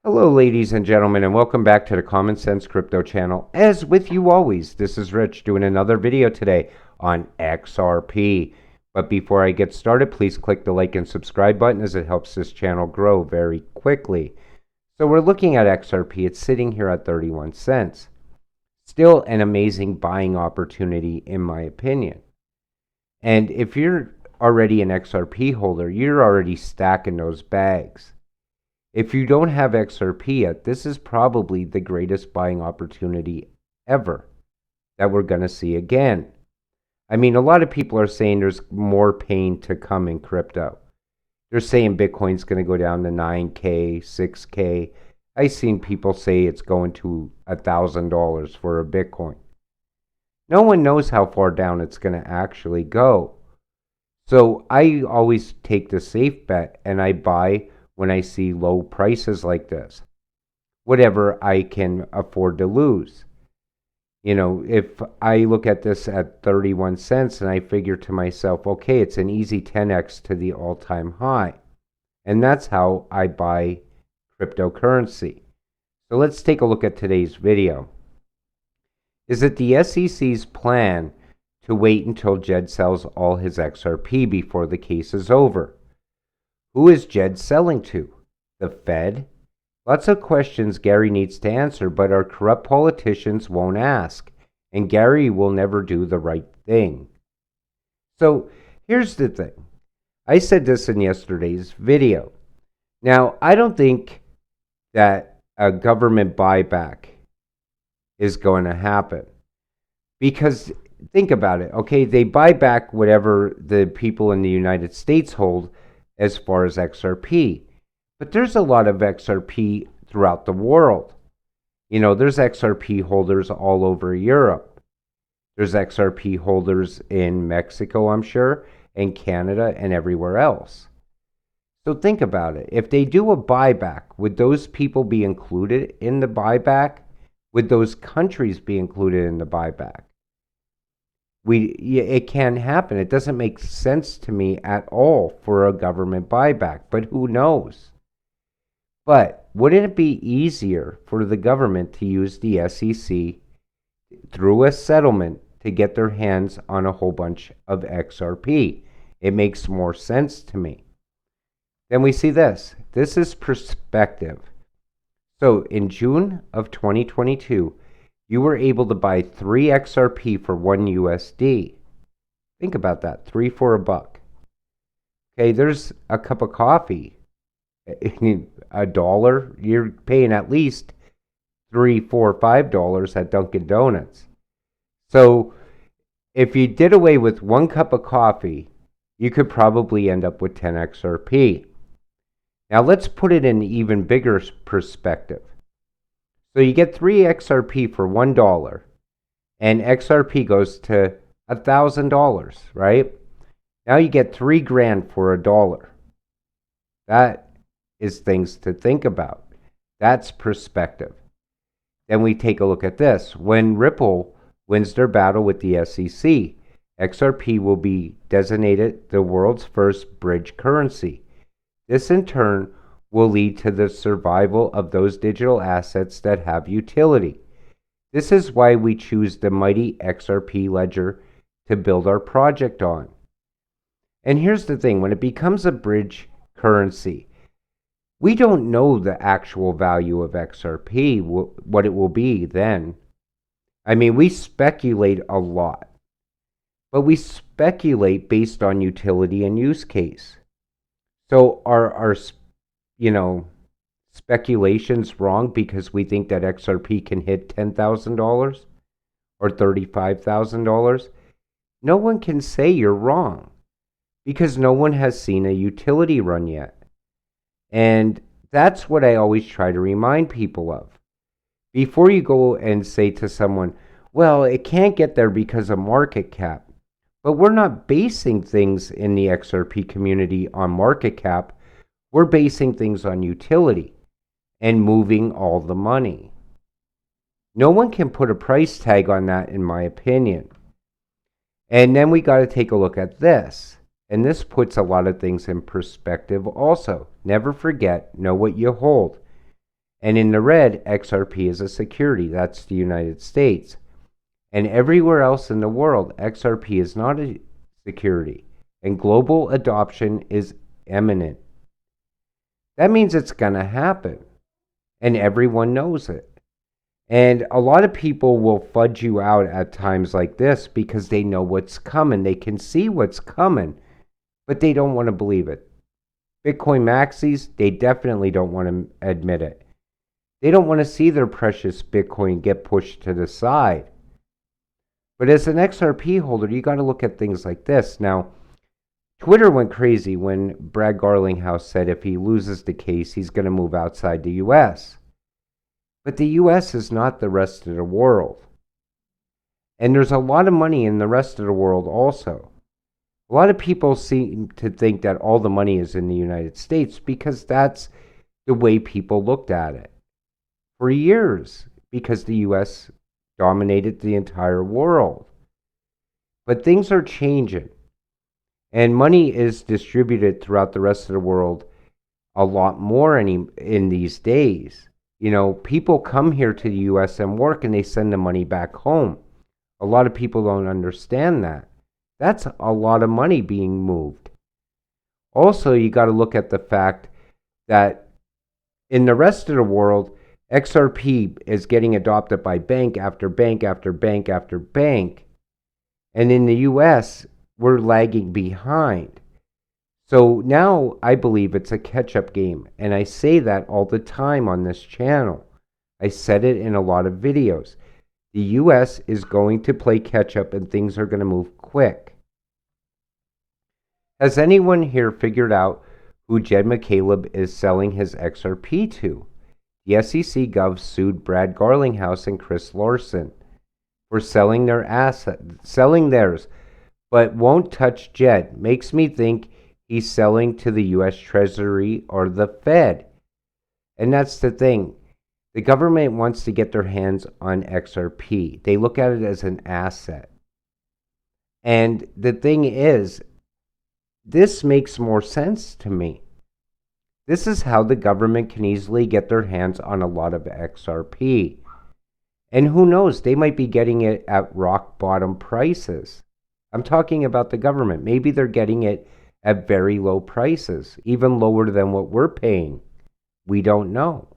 Hello, ladies and gentlemen, and welcome back to the Common Sense Crypto channel. As with you always, this is Rich doing another video today on XRP. But before I get started, please click the like and subscribe button as it helps this channel grow very quickly. So we're looking at XRP. It's sitting here at 31 cents. Still an amazing buying opportunity in my opinion. And if you're already an XRP holder, you're already stacking those bags. If you don't have XRP yet, this is probably the greatest buying opportunity ever that we're going to see again. I mean, a lot of people are saying there's more pain to come in crypto. They're saying Bitcoin's going to go down to 9K, 6K. I've seen people say it's going to $1,000 for a Bitcoin. No one knows how far down it's going to actually go. So I always take the safe bet and I buy when I see low prices like this, whatever I can afford to lose. You know, if I look at this at 31 cents and I figure to myself, okay, it's an easy 10x to the all-time high. And that's how I buy cryptocurrency. So let's take a look at today's video. Is it the SEC's plan to wait until Jed sells all his XRP before the case is over? Who is Jed selling to? The Fed? Lots of questions Gary needs to answer, but our corrupt politicians won't ask, and Gary will never do the right thing. So here's the thing. I said this in yesterday's video. Now, I don't think that a government buyback is going to happen. Because think about it, okay? They buy back whatever the people in the United States hold as far as XRP. But there's a lot of XRP throughout the world. You know, there's XRP holders all over Europe. There's XRP holders in Mexico, I'm sure, and Canada and everywhere else. So think about it. If they do a buyback, would those people be included in the buyback? Would those countries be included in the buyback? It can happen. It doesn't make sense to me at all for a government buyback, but who knows? But wouldn't it be easier for the government to use the SEC through a settlement to get their hands on a whole bunch of XRP? It makes more sense to me. Then we see this. This is perspective. So in June of 2022, you were able to buy 3 XRP for 1 USD. Think about that, 3 for a buck. Okay, there's a cup of coffee. $1, you're paying at least $3, $4, $5 at Dunkin' Donuts. So if you did away with 1 cup of coffee, you could probably end up with 10 XRP. Now let's put it in even bigger perspective. So you get 3 XRP for $1, and XRP goes to $1,000, right? Now you get 3 grand for $1. That is things to think about. That's perspective. Then we take a look at this. When Ripple wins their battle with the SEC, XRP will be designated the world's first bridge currency. This in turn will lead to the survival of those digital assets that have utility. This is why we choose the mighty XRP ledger to build our project on. And here's the thing, when it becomes a bridge currency, we don't know the actual value of XRP, what it will be then. I mean, we speculate a lot, but we speculate based on utility and use case. So our speculations wrong because we think that XRP can hit $10,000 or $35,000? No one can say you're wrong because no one has seen a utility run yet. And that's what I always try to remind people of. Before you go and say to someone, well, it can't get there because of market cap. But we're not basing things in the XRP community on market cap. We're basing things on utility and moving all the money. No one can put a price tag on that, in my opinion. And then we got to take a look at this. And this puts a lot of things in perspective also. Never forget, know what you hold. And in the red, XRP is a security. That's the United States. And everywhere else in the world, XRP is not a security. And global adoption is imminent. That means it's going to happen. And everyone knows it. And a lot of people will fudge you out at times like this because they know what's coming. They can see what's coming, but they don't want to believe it. Bitcoin maxis, they definitely don't want to admit it. They don't want to see their precious Bitcoin get pushed to the side. But as an XRP holder, you got to look at things like this. Now, Twitter went crazy when Brad Garlinghouse said if he loses the case, he's going to move outside the U.S. But the U.S. is not the rest of the world. And there's a lot of money in the rest of the world also. A lot of people seem to think that all the money is in the United States because that's the way people looked at it for years, because the U.S. dominated the entire world. But things are changing, and money is distributed throughout the rest of the world a lot more in these days. You know, people come here to the U.S. and work, and they send the money back home. A lot of people don't understand that. That's a lot of money being moved. Also, you got to look at the fact that in the rest of the world, XRP is getting adopted by bank after bank after bank after bank. And in the U.S., we're lagging behind. So now I believe it's a catch-up game, and I say that all the time on this channel. I said it in a lot of videos. The U.S. is going to play catch-up, and things are going to move quick. Has anyone here figured out who Jed McCaleb is selling his XRP to? The SEC Gov sued Brad Garlinghouse and Chris Larsen for selling theirs, but won't touch Jed. Makes me think he's selling to the U.S. Treasury or the Fed. And that's the thing. The government wants to get their hands on XRP. They look at it as an asset. And the thing is, this makes more sense to me. This is how the government can easily get their hands on a lot of XRP. And who knows, they might be getting it at rock bottom prices. I'm talking about the government. Maybe they're getting it at very low prices, even lower than what we're paying. We don't know.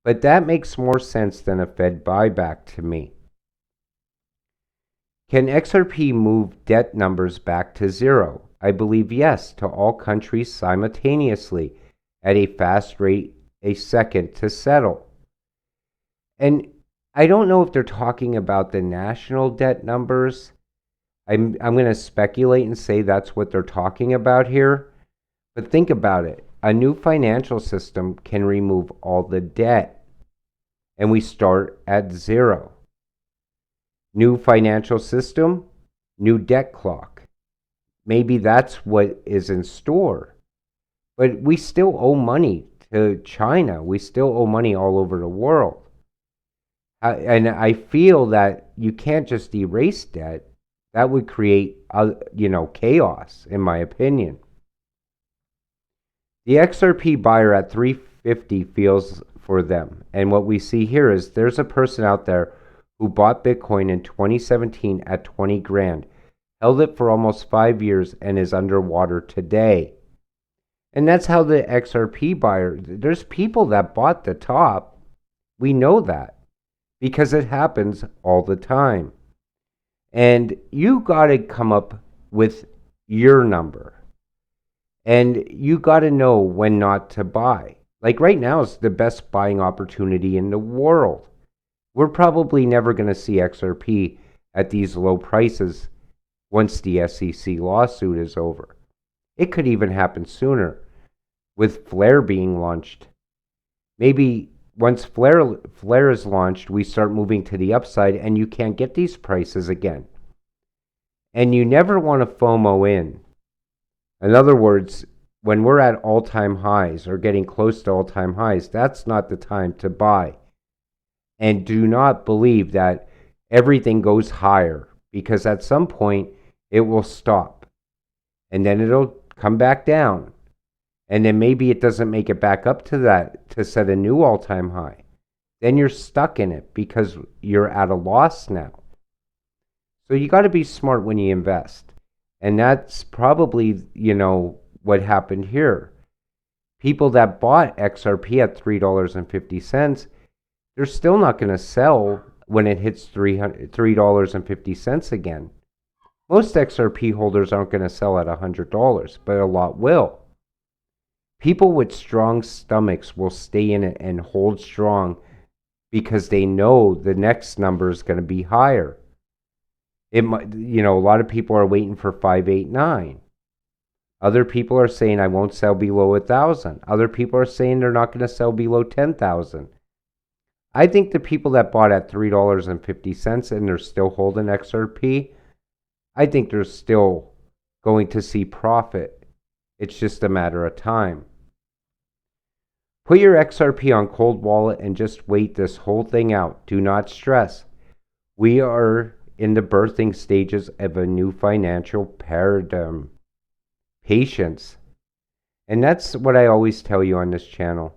But that makes more sense than a Fed buyback to me. Can XRP move debt numbers back to zero? I believe yes, to all countries simultaneously at a fast rate a second to settle. And I don't know if they're talking about the national debt numbers. I'm going to speculate and say that's what they're talking about here. But think about it. A new financial system can remove all the debt, and we start at zero. New financial system, new debt clock. Maybe that's what is in store. But we still owe money to China. We still owe money all over the world. And I feel that you can't just erase debt. That would create, chaos, in my opinion. The XRP buyer at 350 feels for them. And what we see here is there's a person out there who bought Bitcoin in 2017 at 20 grand, held it for almost 5 years, and is underwater today. And that's how the XRP buyer, there's people that bought the top. We know that because it happens all the time. And you got to come up with your number. And you got to know when not to buy. Like right now is the best buying opportunity in the world. We're probably never going to see XRP at these low prices once the SEC lawsuit is over. It could even happen sooner with Flare being launched. Maybe once Flare is launched, we start moving to the upside and you can't get these prices again. And you never want to FOMO in. In other words, when we're at all-time highs or getting close to all-time highs, that's not the time to buy. And do not believe that everything goes higher, because at some point it will stop. And then it'll come back down. And then maybe it doesn't make it back up to that to set a new all-time high. Then you're stuck in it because you're at a loss now. So you got to be smart when you invest. And that's probably, what happened here. People that bought XRP at $3.50, they're still not going to sell when it hits $3.50 again. Most XRP holders aren't going to sell at $100, but a lot will. People with strong stomachs will stay in it and hold strong because they know the next number is going to be higher. It might, a lot of people are waiting for 589. Other people are saying I won't sell below 1,000. Other people are saying they're not going to sell below 10,000. I think the people that bought at $3.50 and they're still holding XRP, I think they're still going to see profit. It's just a matter of time. Put your XRP on cold wallet and just wait this whole thing out. Do not stress. We are in the birthing stages of a new financial paradigm. Patience. And that's what I always tell you on this channel.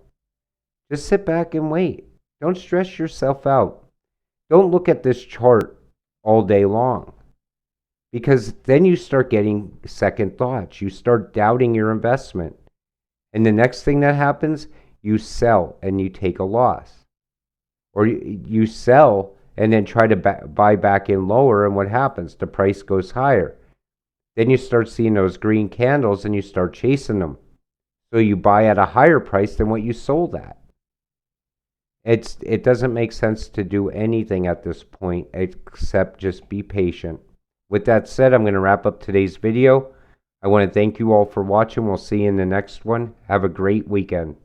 Just sit back and wait. Don't stress yourself out. Don't look at this chart all day long. Because then you start getting second thoughts. You start doubting your investment. And the next thing that happens, you sell and you take a loss. Or you sell and then try to buy back in lower, and what happens? The price goes higher. Then you start seeing those green candles and you start chasing them. So you buy at a higher price than what you sold at. It doesn't make sense to do anything at this point except just be patient. With that said, I'm going to wrap up today's video. I want to thank you all for watching. We'll see you in the next one. Have a great weekend.